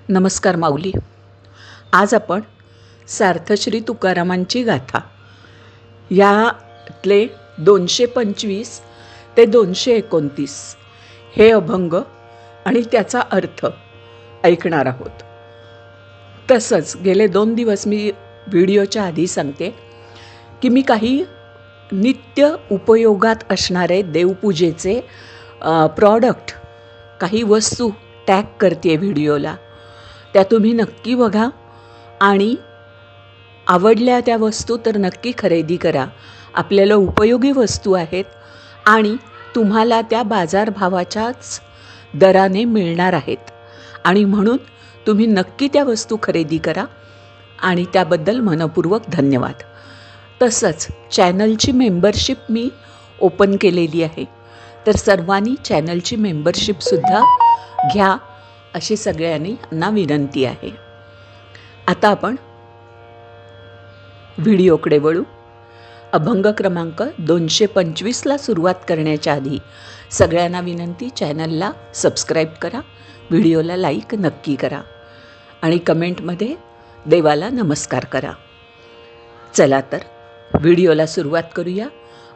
नमस्कार माऊली. आज आपण सार्थश्री तुकारामांची गाथा यातले 225 ते 229 हे अभंग आणि त्याचा अर्थ ऐकणार आहोत. तसंच गेले 2 दिवस मी व्हिडिओच्या आधी सांगते की मी काही नित्य उपयोगात असणारे देवपूजेचे प्रॉडक्ट, काही वस्तू टॅग करते व्हिडिओला. त्या तुम्ही नक्की बघा आणि आवडल्या त्या वस्तू तर नक्की खरेदी करा. आपल्याला उपयोगी वस्तू आहेत आणि तुम्हाला त्या बाजारभावाच्याच दराने मिळणार आहेत आणि म्हणून तुम्ही नक्की त्या वस्तू खरेदी करा आणि त्याबद्दल मनपूर्वक धन्यवाद. तसंच चॅनलची मेंबरशिप मी ओपन केलेली आहे, तर सर्वांनी चॅनलची मेंबरशिपसुद्धा घ्या अशी सगळ्यांना विनंती आहे. आता आपण व्हिडिओकडे वळू. अभंग क्रमांक 225ला सुरुवात करण्याच्या आधी सगळ्यांना विनंती, चॅनलला सबस्क्राईब करा, व्हिडिओला लाईक नक्की करा आणि कमेंटमध्ये देवाला नमस्कार करा. चला तर व्हिडिओला सुरुवात करूया.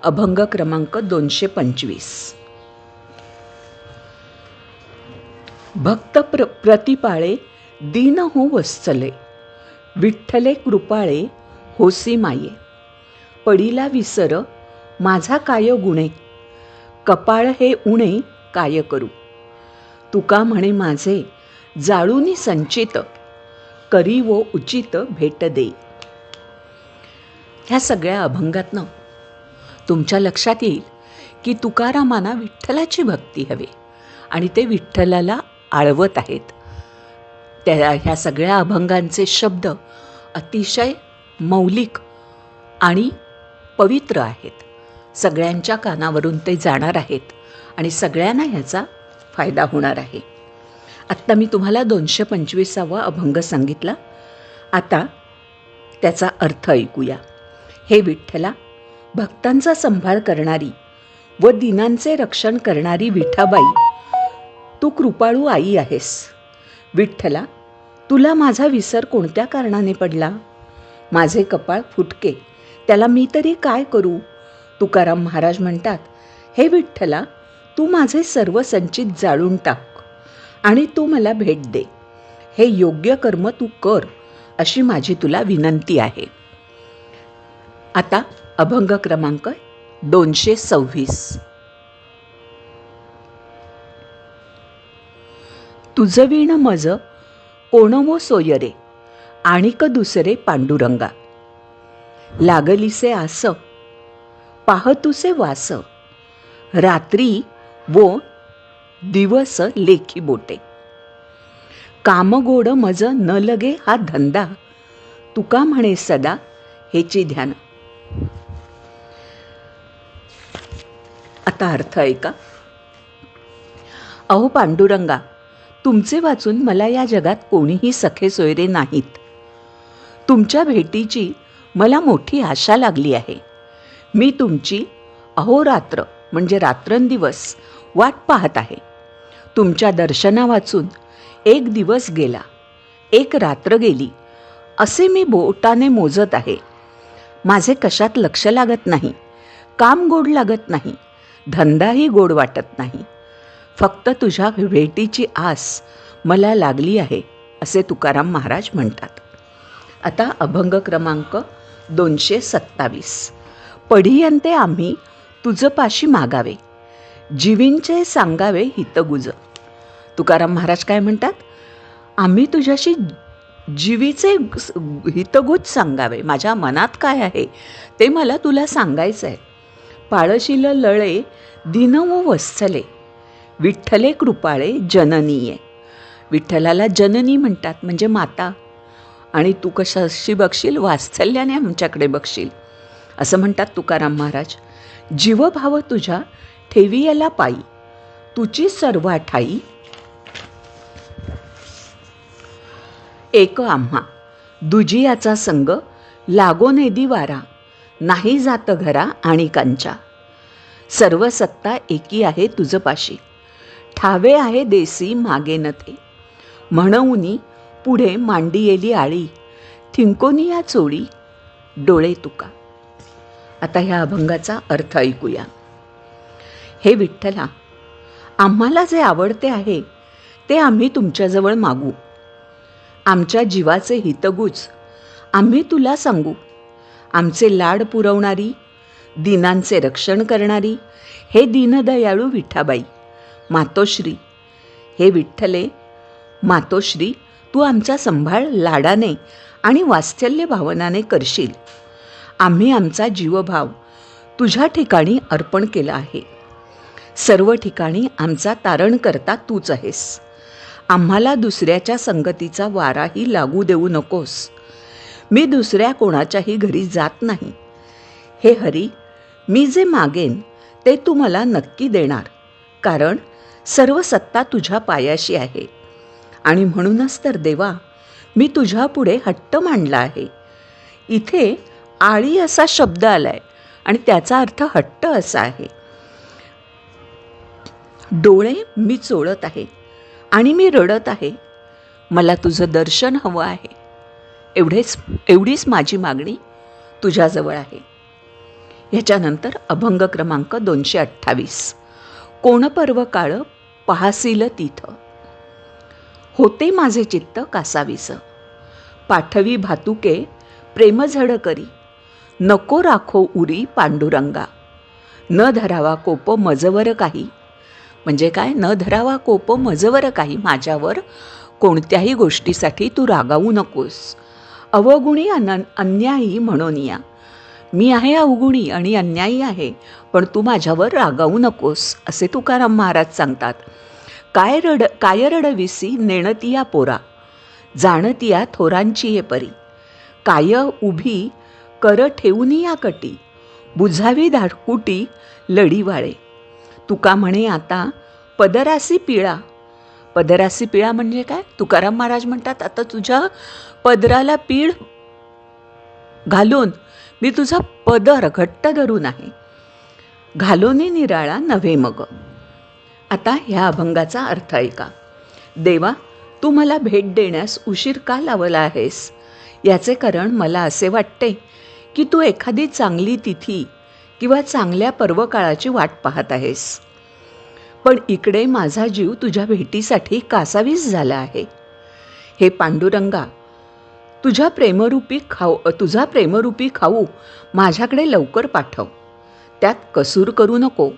अभंग क्रमांक 225. भक्त प्रतिपाळे दीन हो वत्सले, विठ्ठले कृपाळे होसी माये. पडिला विसर माझा काय गुणे, कपाळ हे उणे काय करू. तुका म्हणे माझे जाळूनी संचित, करी वो उचित भेट दे. ह्या सगळ्या अभंगातनं तुमच्या लक्षात येईल की तुकारामांना विठ्ठलाची भक्ती हवी आणि ते विठ्ठलाला आळवत आहेत. ह्या सगळ्या अभंगांचे शब्द अतिशय मौलिक आणि पवित्र आहेत. सगळ्यांच्या कानावरून ते जाणार आहेत आणि सगळ्यांना ह्याचा फायदा होणार आहे. आत्ता मी तुम्हाला 225वा अभंग सांगितला. आता त्याचा अर्थ ऐकूया. हे विठ्ठला, भक्तांचा संभाळ करणारी व दीनांचे रक्षण करणारी विठाबाई, तू कृपाळू आई आहेस. विठ्ठला, तुला माझा विसर कोणत्या कारणाने पडला. माझे कपाळ फुटके, त्याला मी तरी काय करू. तुकाराम महाराज म्हणतात, हे विठ्ठला, तू माझे सर्व संचित जाळून टाक आणि तू मला भेट दे. हे योग्य कर्म तू कर अशी माझी तुला विनंती आहे. आता अभंग क्रमांक 226. तुझविण मज कोणवो सोयरे, आणिक दुसरे पांडुरंगा. लागलीसे आस पाहतुसे वास, रात्री वो दिवस लेखी बोटे. कामगोड मज न लगे हा धंदा, तुका म्हणे सदा हेची ध्यान. आता अर्थ ऐका. अहो पांडुरंगा, तुमचे वाचून मला या जगात कोणीही सखे सोयरे नाहीत. तुमच्या भेटीची मला मोठी आशा लागली आहे. मी तुमची अहोरात्र म्हणजे रात्रंदिवस वाट पाहत आहे. तुमच्या दर्शना वाचून एक दिवस गेला, एक रात्र गेली असे मी बोटाने मोजत आहे. माझे कशात लक्ष लागत नाही, काम गोड लागत नाही, धंदाही गोड वाटत नाही. फक्त तुझ्या भेटीची आस मला लागली आहे असे तुकाराम महाराज म्हणतात. आता अभंग क्रमांक 227. पढियंते आम्ही तुझ पाशी मागावे, जीवींचे सांगावे हितगुज. तुकाराम महाराज काय म्हणतात, आम्ही तुझ्याशी जीवीचे हितगुज सांगावे, माझ्या मनात काय आहे ते मला तुला सांगायचं आहे. पाळशील लळे दीन व वत्सले, विठ्ठले कृपाळे जननीये. विठ्ठलाला जननी म्हणतात म्हणजे माता, आणि तू कशाशी बघशील, वात्सल्याने आमच्याकडे बघशील असं म्हणतात तुकाराम महाराज. जीवभाव तुझ्या ठेवियला पायी, तुची सर्व ठाई एक आम्हा. दुजियाचा संग लागो नेदी वारा, नाही जात घरा आणि कांच्या. सर्व सत्ता एकी आहे तुझ पाशी, ठावे आहे देसी मागे न ते. म्हणूनी पुढे मांडी येली आळी, थिंकोनी या चोळी, डोळे तुका. आता ह्या अभंगाचा अर्थ ऐकूया. हे विठ्ठला, आम्हाला जे आवडते आहे ते आम्ही तुमच्याजवळ मागू. आमच्या जीवाचे हितगुज आम्ही तुला सांगू. आमचे लाड पुरवणारी, दीनांचे रक्षण करणारी हे दीनदयाळू विठाबाई, मातोश्री. हे विठ्ठले, मातोश्री, तू आमचा संभाळ लाडाने आणि वात्सल्य भावनाने करशील. आम्ही आमचा जीवभाव तुझ्या ठिकाणी अर्पण केला आहे. सर्व ठिकाणी आमचा तारणकर्ता तूच आहेस. आम्हाला दुसऱ्याच्या संगतीचा वाराही लागू देऊ नकोस. मी दुसऱ्या कोणाच्याही घरी जात नाही. हे हरी, मी जे मागेन ते तू मला नक्की देणार, कारण सर्व सत्ता तुझ्या पायाशी आहे. आणि म्हणूनच तर देवा, मी तुझ्या पुढे हट्ट मांडला आहे. इथे आळी असा शब्द आलाय आणि त्याचा अर्थ हट्ट असा आहे. डोळे मी चोळत आहे आणि मी रडत आहे. मला तुझं दर्शन हवं आहे. एवढीच माझी मागणी तुझ्याजवळ आहे. ह्याच्यानंतर अभंग क्रमांक 228. कोण पर्व काळ पाहसील तीथ, होते माझे चित्त कासावीस. पाठवी भातुके प्रेमझड करी, नको राखो उरी पांडुरंगा. न धरावा कोप मजवर काही, म्हणजे काय, न धरावा कोप मजवर काही, माझ्यावर कोणत्याही गोष्टीसाठी तू रागावू नकोस. अवगुणी अन्यायी म्हणून या. मी आहे अवगुणी आणि अन्यायी आहे, पण तू माझ्यावर रागावू नकोस, असे तुकाराम महाराज सांगतात. काय रडविसी नेणतिया पोरा, जाणतिया थोरांची ये परी. काय उभी कर ठेवूनी या कटी, बुझावी धाडकुटी लढीवाळे. तुका म्हणे आता पदरासी पिळा. पदरासी पिळा म्हणजे काय? तुकाराम महाराज म्हणतात, आता तुझ्या पदराला पीळ घालून मी तुझा पदर घट्ट धरून आहे. घालोनी निराळा नव्हे मग. आता ह्या अभंगाचा अर्थ ऐका. देवा, तू मला भेट देण्यास उशीर का लावला आहेस? याचे कारण मला असे वाटते की तू एखादी चांगली तिथी किंवा चांगल्या पर्वकाळाची वाट पाहत आहेस. पण इकडे माझा जीव तुझ्या भेटीसाठी कासावीस झाला आहे. हे पांडुरंगा, तुझा प्रेमरूपी खाऊ माझ्याकडे लवकर पाठव. त्यात कसूर करू नको.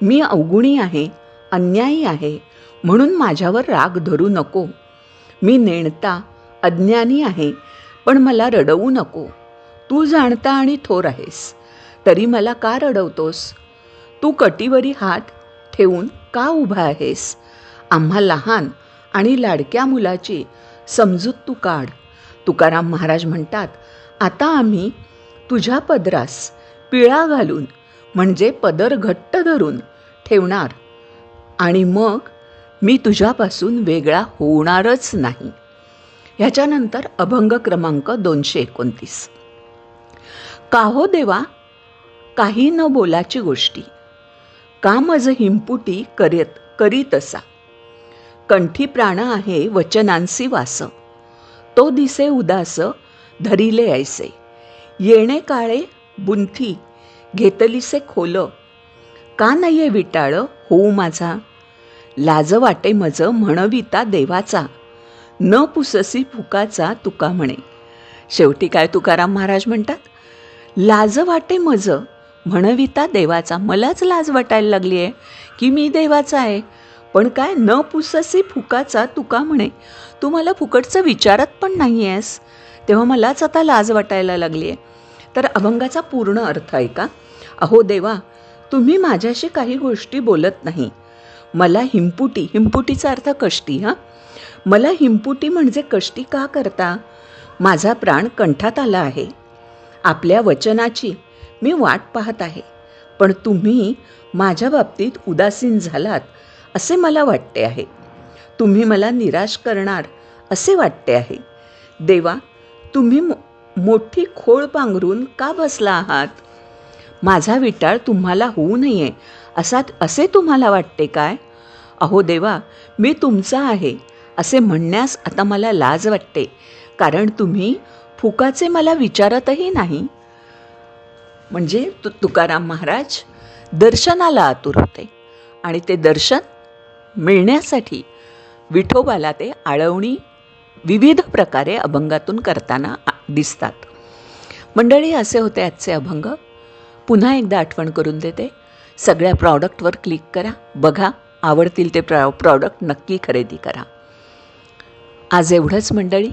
मी अवगुणी आहे, अन्यायी आहे, म्हणून माझ्यावर राग धरू नको. मी नेणता अज्ञानी आहे, पण मला रडवू नको. तू जाणता आणि थोर आहेस, तरी मला का रडवतोस? तू कटीवरी हात ठेवून का उभा आहेस? आम्हा लहान आणि लाडक्या मुलाची समजूत तू काढ. तुकाराम महाराज म्हणतात, आता आम्ही तुझ्या पदरास पिळा घालून, म्हणजे पदर घट्ट धरून ठेवणार, आणि मग मी तुझ्यापासून वेगळा होणारच नाही. ह्याच्यानंतर अभंग क्रमांक 229. काहो देवा, काही न बोलाची गोष्टी, का मज हिंपुटी करीतसा. कंठी प्राण आहे वचनांसी वास, तो दिसे उदास धरिले ऐसे. येणे काळे बुंथी घेतलीसे खोल, का नये विटाळ होऊ माझा. लाज वाटे मज म्हणविता देवाचा, न पुससी फुकाचा तुका म्हणे. शेवटी काय तुकाराम महाराज म्हणतात, लाज वाटे मज म्हणविता देवाचा. मलाच लाज वाटायला लागली आहे की मी देवाचा आहे, पण काय, न पुससी फुकाचा तुका म्हणे. तू मला फुकटचं विचारत पण नाही आहेस, तेव्हा मलाच आता लाज वाटायला लागली आहे. तर अभंगाचा पूर्ण अर्थ ऐका. अहो देवा, तुम्ही माझ्याशी काही गोष्टी बोलत नाही. मला हिंपुटीचा अर्थ कष्टी. मला हिंपुटी म्हणजे कष्टी का करता? माझा प्राण कंठात आला आहे. आपल्या वचनाची मी वाट पाहत आहे, पण तुम्ही माझ्या बाबतीत उदासीन झालात असे मला वाटते आहे. तुम्ही मला निराश करणार असे वाटते आहे. देवा, तुम्ही मोठी खोळ पांघरून का बसला आहात? माझा विटाळ तुम्हाला होऊ नये असे तुम्हाला वाटते काय? अहो देवा, मी तुमचा आहे असे म्हणण्यास आता मला लाज वाटते, कारण तुम्ही फुकाचे मला विचारतही नाही. म्हणजे तुकाराम महाराज दर्शनाला आतुर होते आणि ते दर्शन मिळण्यासाठी विठोबाला ते आळवणी विविध प्रकारे अभंगातून करताना दिसतात. मंडळी, असे होते आजचे अभंग. पुन्हा एकदा आठवण करून देते, सगळ्या प्रॉडक्टवर क्लिक करा, बघा, आवडतील ते प्रॉडक्ट नक्की खरेदी करा. आज एवढंच मंडळी.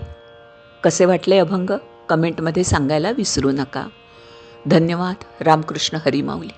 कसे वाटले अभंग कमेंटमध्ये सांगायला विसरू नका. धन्यवाद. रामकृष्ण हरी माऊली.